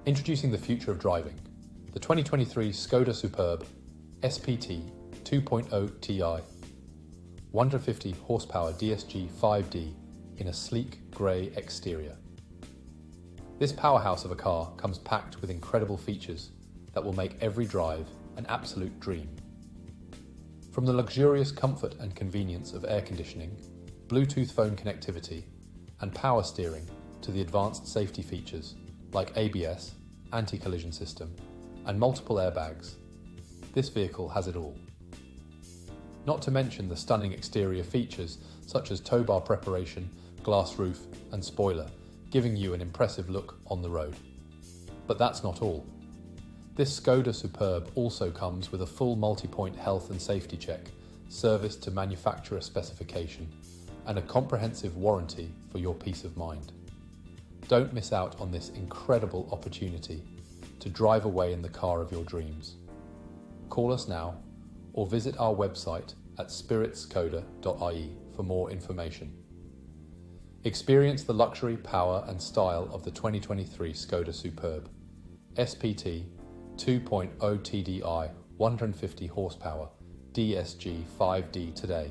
Introducing the future of driving, the 2023 Skoda Superb SPT 2.0 Ti, 150 horsepower DSG 5D in a sleek grey exterior. This powerhouse of a car comes packed with incredible features that will make every drive an absolute dream. From the luxurious comfort and convenience of air conditioning, Bluetooth phone connectivity, and power steering to the advanced safety features like ABS, anti-collision system, and multiple airbags, this vehicle has it all. Not to mention the stunning exterior features such as Towbar Preparation, glass roof, and spoiler, giving you an impressive look on the road. But that's not all. This Skoda Superb also comes with a full multi-point health and safety check, service to manufacturer specification, and a comprehensive warranty for your peace of mind. Don't miss out on this incredible opportunity to drive away in the car of your dreams. Call us now or visit our website at spiritskoda.ie for more information. Experience the luxury, power and style of the 2023 Skoda Superb SPT 2.0 TDI 150 horsepower DSG 5D today.